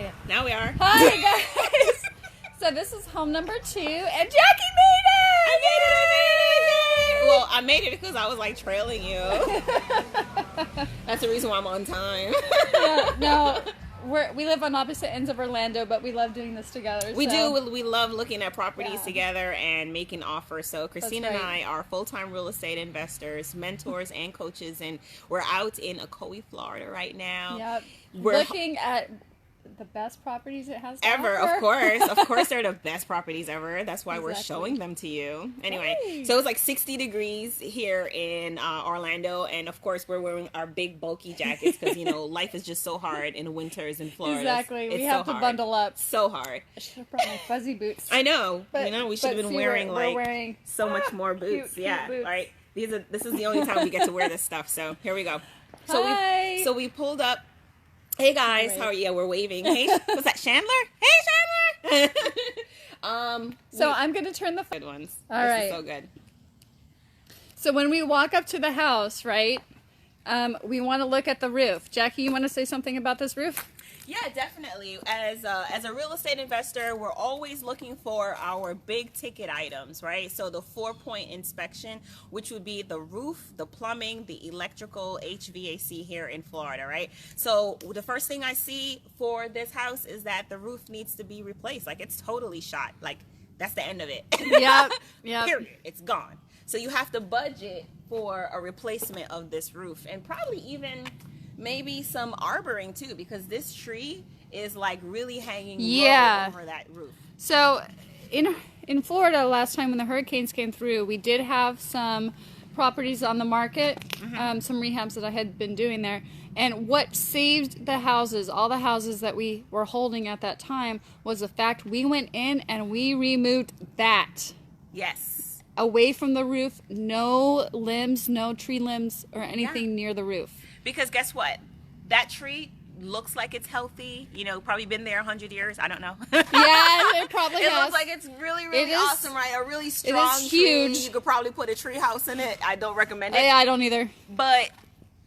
Okay. Now we are. Hi guys. So this is home number 2, and Jackie made it. I made it. Well, I made it because I was like trailing you. That's the reason why I'm on time. Yeah, no, we live on opposite ends of Orlando, but we love doing this together. We do. We love looking at properties together and making offers. So Christina That's and right. I are full-time real estate investors, mentors, and coaches, and we're out in Ocoee, Florida right now. Yep. We're looking at the best properties it has to ever, offer. of course, they're the best properties ever. That's why we're Exactly. showing them to you. Anyway, Hey. so it's like 60 degrees here in Orlando, and of course we're wearing our big bulky jackets because life is just so hard in the winters in Florida. Exactly. It's We have so to hard. bundle up. So hard. I should have brought my fuzzy boots. I know. But- we should have but been see, wearing we're wearing so much more boots. cute Yeah, boots. right. This is the only time we get to wear this stuff. So here we go. Hi. So we pulled up. Hey guys, Right. how are you? Yeah, we're waving. Hey, what's that? Chandler? Hey, Chandler. So I'm going to turn the... Good ones. All This right. is so good. So when we walk up to the house, right, we want to look at the roof. Jackie, you want to say something about this roof? Yeah, definitely. As a real estate investor, we're always looking for our big ticket items, right? So the 4-point inspection, which would be the roof, the plumbing, the electrical, HVAC here in Florida, right? So the first thing I see for this house is that the roof needs to be replaced. Like, it's totally shot. Like, that's the end of it. Yep. Period. It's gone. So you have to budget for a replacement of this roof, and probably even maybe some arboring too, because this tree is like really hanging low over that roof. So in Florida, last time when the hurricanes came through, we did have some properties on the market, some rehabs that I had been doing there. And what saved the houses, all the houses that we were holding at that time, was the fact we went in and we removed that. Yes. Away from the roof, no limbs, no tree limbs or anything near the roof. Because guess what? That tree looks like it's healthy. Probably been there 100 years. I don't know. Yeah, it probably It has. looks like it's really, really It is- awesome, right? A really strong huge. tree. You could probably put a tree house in it. I don't recommend it. Yeah, I don't either. But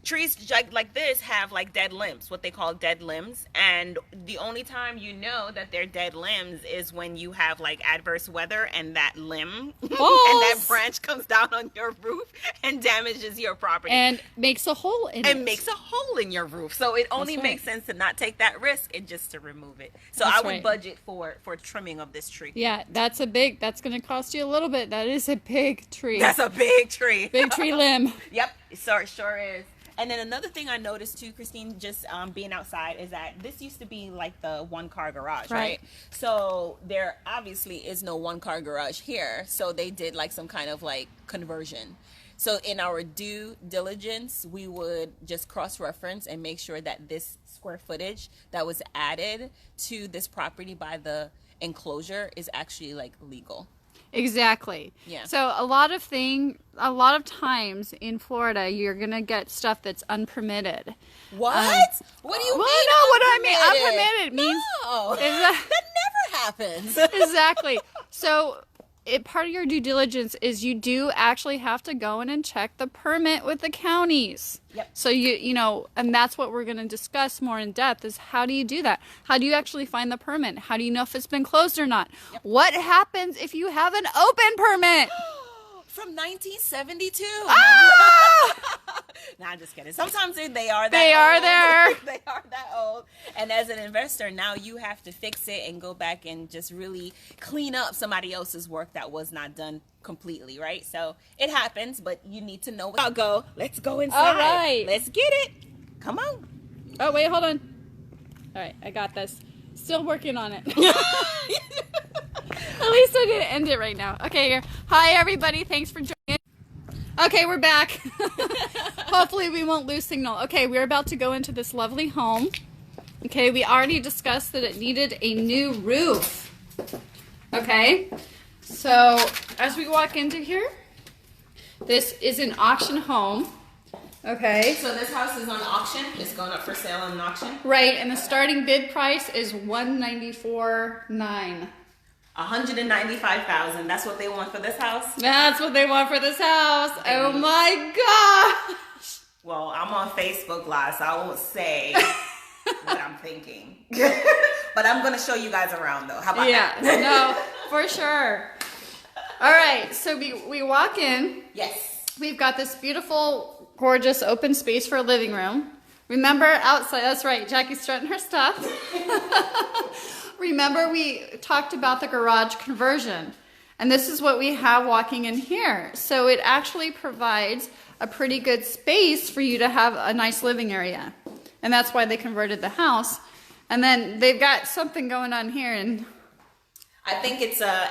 trees like this have like dead limbs, what they call dead limbs. And the only time you know that they're dead limbs is when you have like adverse weather and that limb and that branch comes down on your roof and damages your property. And makes a hole in it. And makes a hole in your roof. So it only That's right. makes sense to not take that risk and just to remove it. So That's I would right. budget for trimming of this tree. Yeah, that's going to cost you a little bit. That is a big tree. That's a big tree. Big tree limb. Yep, it sure is. And then another thing I noticed too, Christine, just being outside, is that this used to be like the one-car garage, right? So there obviously is no one-car garage here. So they did like some kind of like conversion. So in our due diligence, we would just cross-reference and make sure that this square footage that was added to this property by the enclosure is actually like legal. Exactly. Yeah. So a lot of times in Florida, you're going to get stuff that's unpermitted. What? What do you mean? No, what do I mean? Unpermitted means... No, Exactly. that never happens. Exactly. So part of your due diligence is you do actually have to go in and check the permit with the counties. Yep. So and that's what we're going to discuss more in depth is how do you do that? How do you actually find the permit? How do you know if it's been closed or not? Yep. What happens if you have an open permit? From 1972. Ah! Nah, I'm just kidding. Sometimes they are that They are old. there. They are that old. And as an investor, now you have to fix it and go back and just really clean up somebody else's work that was not done completely, right? So it happens, but you need to know where I'll go. Let's go inside. All right. Let's get it. Come on. Oh, wait, hold on. All right, I got this. Still working on it. At least I didn't end it right now. Okay, here. Hi, everybody. Thanks for joining. Okay, we're back. Hopefully we won't lose signal. Okay, we're about to go into this lovely home. Okay, we already discussed that it needed a new roof. Okay, so as we walk into here, this is an auction home. Okay. So this house is on auction. It's going up for sale on auction. Right, and the starting bid price is $194,900. $195,000. That's what they want for this house. That's what they want for this house. Oh my gosh. Well, I'm on Facebook Live, so I won't say what I'm thinking. But I'm going to show you guys around, though. How about that? No, for sure. All right, so we walk in. Yes. We've got this beautiful, gorgeous open space for a living room. Remember, outside, that's right, Jackie's strutting her stuff. Remember, we talked about the garage conversion. And this is what we have walking in here. So it actually provides a pretty good space for you to have a nice living area. And that's why they converted the house. And then they've got something going on here. And I think it's a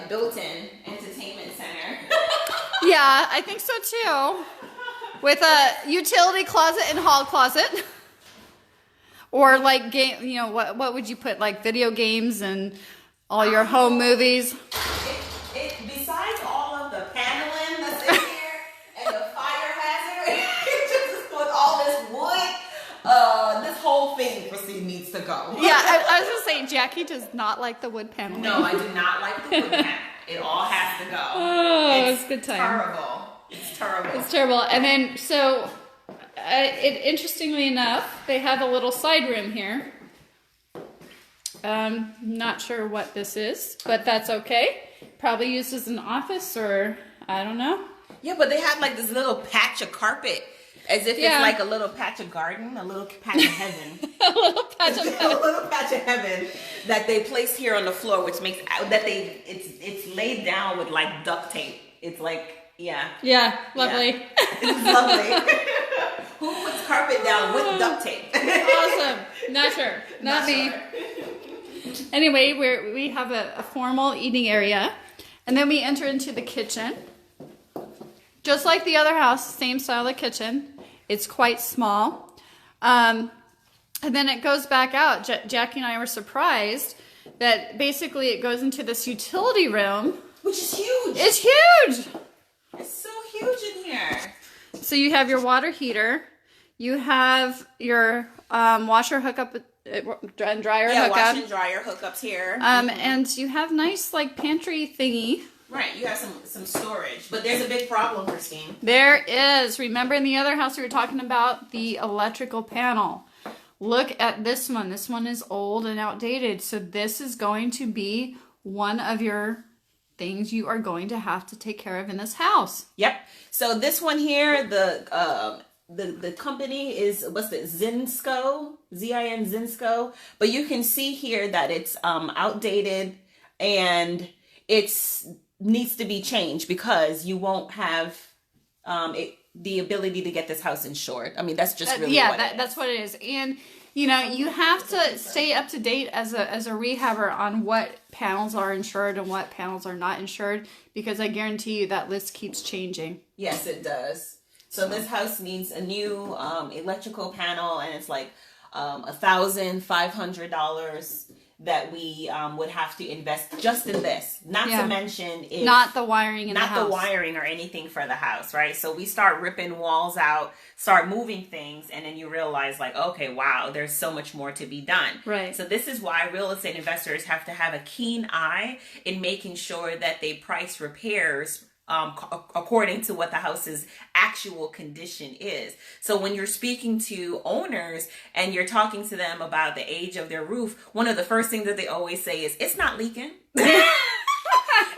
built-in entertainment center. yeah, I think so too. With a utility closet and hall closet. Or like game, you know, what would you put? Like video games and all your home movies. Besides all of the paneling that's in here and the fire hazard, just with all this wood, this whole thing, Christine, needs to go. Yeah, I was just saying, Jackie does not like the wood paneling. No, I do not like the wood panel. It all has to go. Oh, it's a good time. Terrible. It's terrible. It's terrible. And then, so, interestingly enough, they have a little side room here. Not sure what this is, but that's okay. Probably used as an office or I don't know. Yeah, but they have like this little patch of carpet as if it's like a little patch of garden, a little patch of heaven. A little patch of heaven. A little patch of heaven that they place here on the floor, which makes it's laid down with like duct tape. It's like, yeah. Yeah, lovely. Yeah. It's lovely. Who puts carpet down with duct tape? Awesome. Not sure. Not me. Sure. Anyway, we have a formal eating area, and then we enter into the kitchen. Just like the other house, same style of kitchen. It's quite small. And then it goes back out. Jackie and I were surprised that basically it goes into this utility room. Which is huge. It's huge. It's so huge in here. So you have your water heater. You have your washer hookup and dryer hookup. Yeah, wash and dryer hookups here. And you have nice like pantry thingy. Right, you have some storage. But there's a big problem, Christine. There is. Remember in the other house we were talking about the electrical panel. Look at this one. This one is old and outdated. So this is going to be one of your things you are going to have to take care of in this house. Yep. So this one here, the company is, what's it, Zinsco, Z-I-N Zinsco. But you can see here that it's outdated and it's needs to be changed because you won't have the ability to get this house insured. I mean, that's just really that's what it is. And you know, you have to stay up to date as a rehabber on what panels are insured and what panels are not insured, because I guarantee you that list keeps changing. Yes, it does. So this house needs a new electrical panel, and it's like $1,500 that we would have to invest just in this. Not to mention not the wiring in the house. Not the wiring or anything for the house, right? So we start ripping walls out, start moving things, and then you realize like, okay, wow, there's so much more to be done. Right. So this is why real estate investors have to have a keen eye in making sure that they price repairs according to what the house's actual condition is. So when you're speaking to owners and you're talking to them about the age of their roof, one of the first things that they always say is, it's not leaking.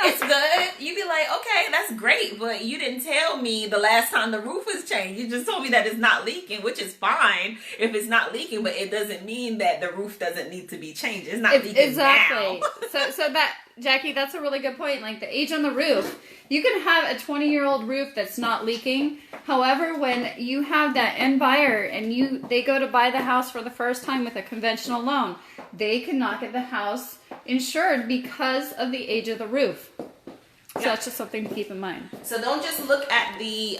It's good. You'd be like, okay, that's great, but you didn't tell me the last time the roof was changed. You just told me that it's not leaking, which is fine if it's not leaking, but it doesn't mean that the roof doesn't need to be changed. It's not leaking now. So that, Jackie, that's a really good point. Like the age on the roof, you can have a 20-year-old roof that's not leaking. However, when you have that end buyer and they go to buy the house for the first time with a conventional loan, they cannot get the house insured because of the age of the roof. So that's just something to keep in mind. So don't just look at the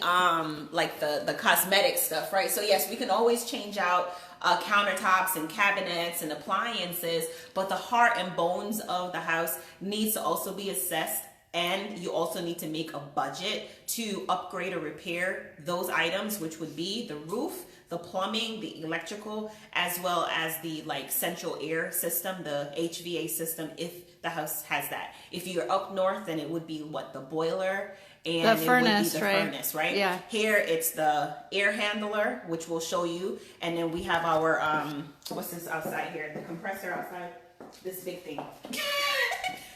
like the cosmetic stuff, right? So yes, we can always change out countertops and cabinets and appliances, but the heart and bones of the house needs to also be assessed, and you also need to make a budget to upgrade or repair those items, which would be the roof, the plumbing, the electrical, as well as the like central air system, the HVA system, if the house has that. If you're up north, then it would be the boiler and The it furnace, would be the right? furnace, right? Yeah. Here it's the air handler, which we'll show you, and then we have our what's this outside here? The compressor outside. This big thing.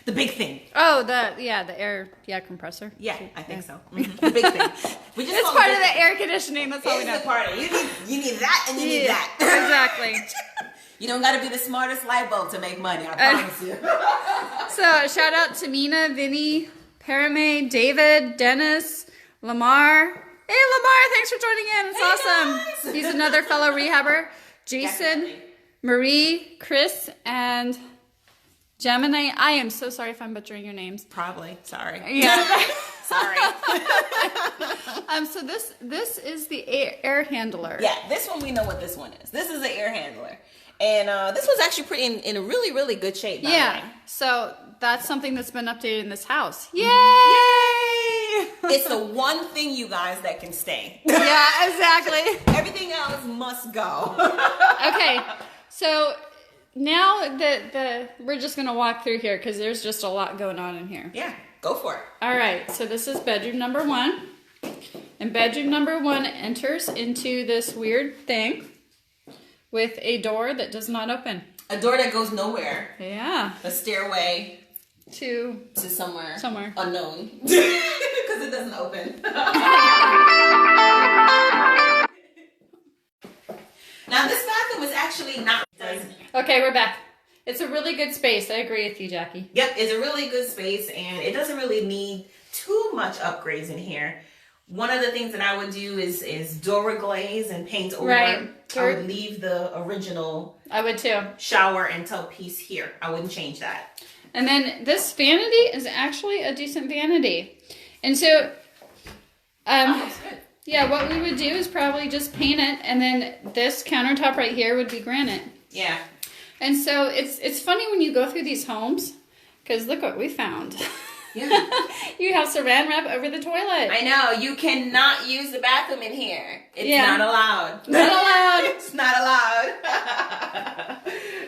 The big thing. Oh, the air compressor. Yeah, I think so. The big thing. We just It's part of the air conditioning. That's all we know. It's the part of it. You need that and you need that. Exactly. You don't got to be the smartest light bulb to make money. I promise you. So shout out to Mina, Vinny, Parame, David, Dennis, Lamar. Hey Lamar, thanks for joining in. It's awesome. Guys. He's another fellow rehabber. Jason, Definitely. Marie, Chris, and Gemini. I am so sorry if I'm butchering your names. Probably. Sorry. Yeah. Sorry. So this is the air handler. Yeah, this one we know what this one is. This is the air handler. And this one's actually pretty in a really, really good shape. By the way. So that's something that's been updated in this house. Yay! Yay! It's the one thing, you guys, that can stay. Yeah, exactly. Everything else must go. Okay, so now that we're just gonna walk through here because there's just a lot going on in here. Yeah, go for it. All right, so this is bedroom number 1, and bedroom number 1 enters into this weird thing with a door that does not open. A door that goes nowhere. Yeah. A stairway To somewhere. Somewhere. Unknown. Because it doesn't open. Now this bathroom is actually not. Okay, we're back. It's a really good space. I agree with you, Jackie. Yep, it's a really good space and it doesn't really need too much upgrades in here. One of the things that I would do is Dora glaze and paint over. Right. I would leave the original I would too. shower and tub piece here. I wouldn't change that. And then this vanity is actually a decent vanity. And so, That's good. yeah, what we would do is probably just paint it, and then this countertop right here would be granite. Yeah. And so it's funny when you go through these homes, because look what we found. Yeah. You have saran wrap over the toilet. I know. You cannot use the bathroom in here. It's Yeah. not allowed. Not allowed. It's not allowed.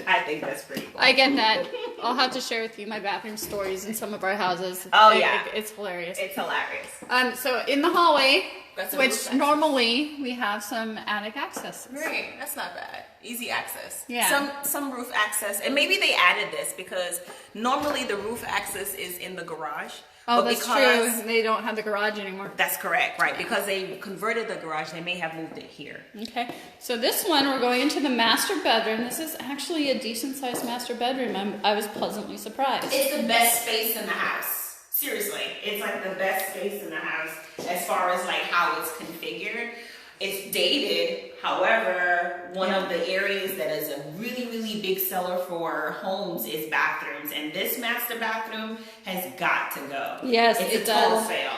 I think that's pretty cool. I get that. I'll have to share with you my bathroom stories in some of our houses. Oh, yeah. It's hilarious. It's hilarious. So in the hallway, That's a which roof access. normally we have some attic access. Great. That's not bad. Easy access. Yeah. Some roof access. And maybe they added this because normally the roof access is in the garage. Oh, but that's because true. They don't have the garage anymore. That's correct, right? Because they converted the garage, they may have moved it here. Okay, so this one, we're going into the master bedroom. This is actually a decent-sized master bedroom. I was pleasantly surprised. It's the best space in the house. Seriously, it's like the best space in the house as far as like how it's configured. It's dated, however, one of the areas that is a really, really big seller for homes is bathrooms. And this master bathroom has got to go. Yes, it's it a total does. fail.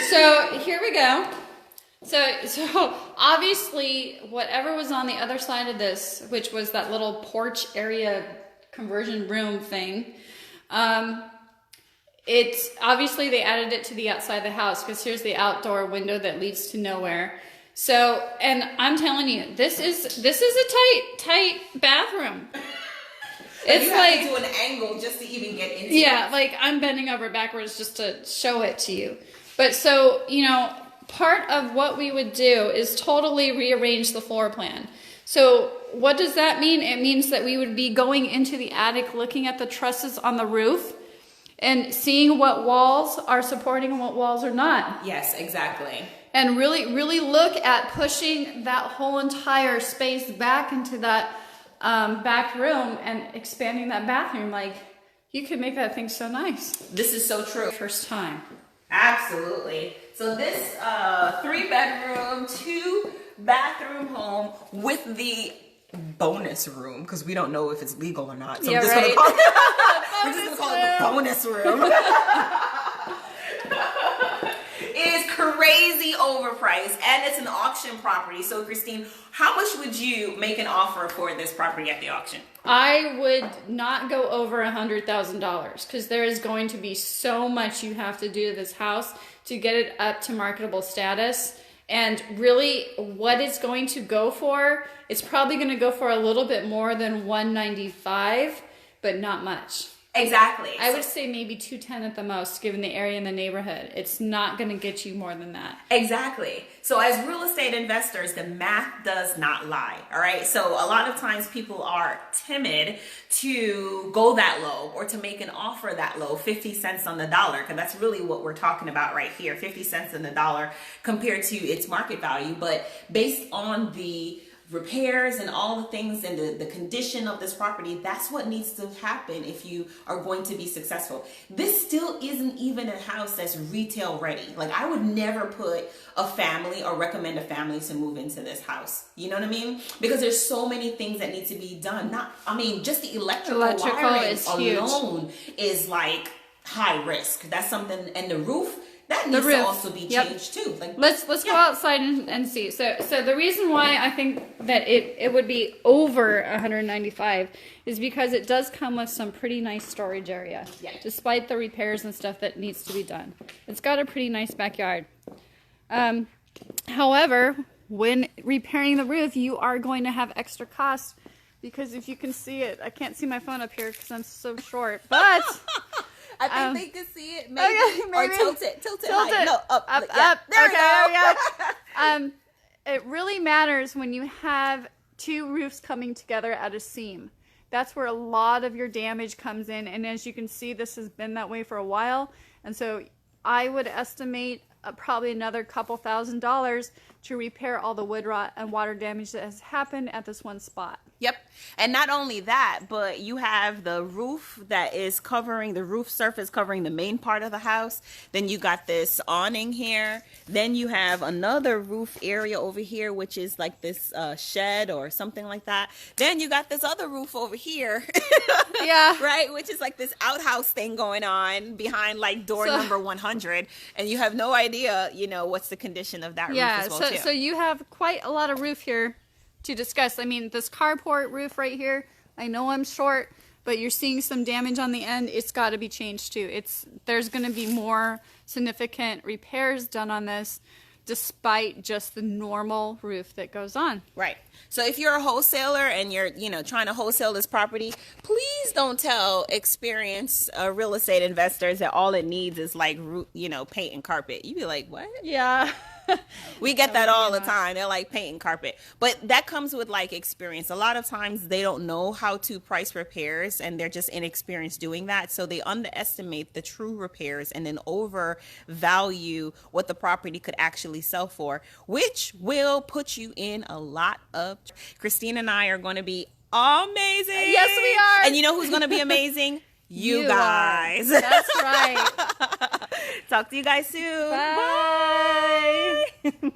So here we go. So obviously, whatever was on the other side of this, which was that little porch area conversion room thing, it's obviously they added it to the outside of the house because here's the outdoor window that leads to nowhere. So, and I'm telling you, this is a tight bathroom. It's you have to do an angle just to even get into it. Yeah, like I'm bending over backwards just to show it to you. But so, part of what we would do is totally rearrange the floor plan. So what does that mean? It means that we would be going into the attic, looking at the trusses on the roof and seeing what walls are supporting and what walls are not. Yes, exactly. And really, really look at pushing that whole entire space back into that back room and expanding that bathroom. Like, you could make that thing so nice. This is so true. First time. Absolutely. So this 3-bedroom, 2-bathroom home with the bonus room, because we don't know if it's legal or not. So Yeah, I'm just right. gonna call it, we're just gonna call it the bonus room. Is crazy overpriced, and it's an auction property. So Christine, how much would you make an offer for this property at the auction? I would not go over $100,000 because there is going to be so much you have to do to this house to get it up to marketable status. And really what it's going to go for, it's probably going to go for a little bit more than $195, but not much. Exactly. I would say maybe 210 at the most, given the area and the neighborhood. It's not going to get you more than that. Exactly. So as real estate investors, the math does not lie. All right. So a lot of times people are timid to go that low or to make an offer that low, 50 cents on the dollar, because that's really what we're talking about right here, 50 cents on the dollar compared to its market value. But based on the repairs and all the things and the condition of this property, that's what needs to happen if you are going to be successful. This still isn't even a house that's retail ready. Like, I would never put a family or recommend a family to move into this house. You know what I mean? Because there's so many things that need to be done. Just the electrical wiring is alone huge. is like high risk. That's something. And the roof, that needs to also be changed too. Like, let's go outside and see. So the reason why I think that it would be over 195 is because it does come with some pretty nice storage area. Yeah. Despite the repairs and stuff that needs to be done. It's got a pretty nice backyard. However, when repairing the roof, you are going to have extra costs because if you can see it, I can't see my phone up here because I'm so short, but I think they can see it, maybe. Maybe. Or tilt it high. No, up. There we go. It really matters when you have two roofs coming together at a seam. That's where a lot of your damage comes in, and as you can see, this has been that way for a while, and so I would estimate probably another couple $1,000s to repair all the wood rot and water damage that has happened at this one spot. Yep. And not only that, but you have the roof that is covering the roof surface, covering the main part of the house. Then you got this awning here. Then you have another roof area over here, which is like this shed or something like that. Then you got this other roof over here. Yeah. Right? Which is like this outhouse thing going on behind like door number 100. And you have no idea, what's the condition of that roof as well, too. So you have quite a lot of roof here to discuss. I mean, this carport roof right here, I know I'm short, but you're seeing some damage on the end. It's got to be changed too. There's going to be more significant repairs done on this despite just the normal roof that goes on. Right. So if you're a wholesaler and you're, trying to wholesale this property, please don't tell experienced real estate investors that all it needs is like, paint and carpet. You'd be like, what? Yeah. We get that all the time. They're like paint and carpet. But that comes with like experience. A lot of times they don't know how to price repairs and they're just inexperienced doing that. So they underestimate the true repairs and then overvalue what the property could actually sell for, which will put you in a lot of... Christina and I are going to be amazing. Yes, we are. And you know who's going to be amazing? You guys. That's right. Talk to you guys soon. Bye. Bye.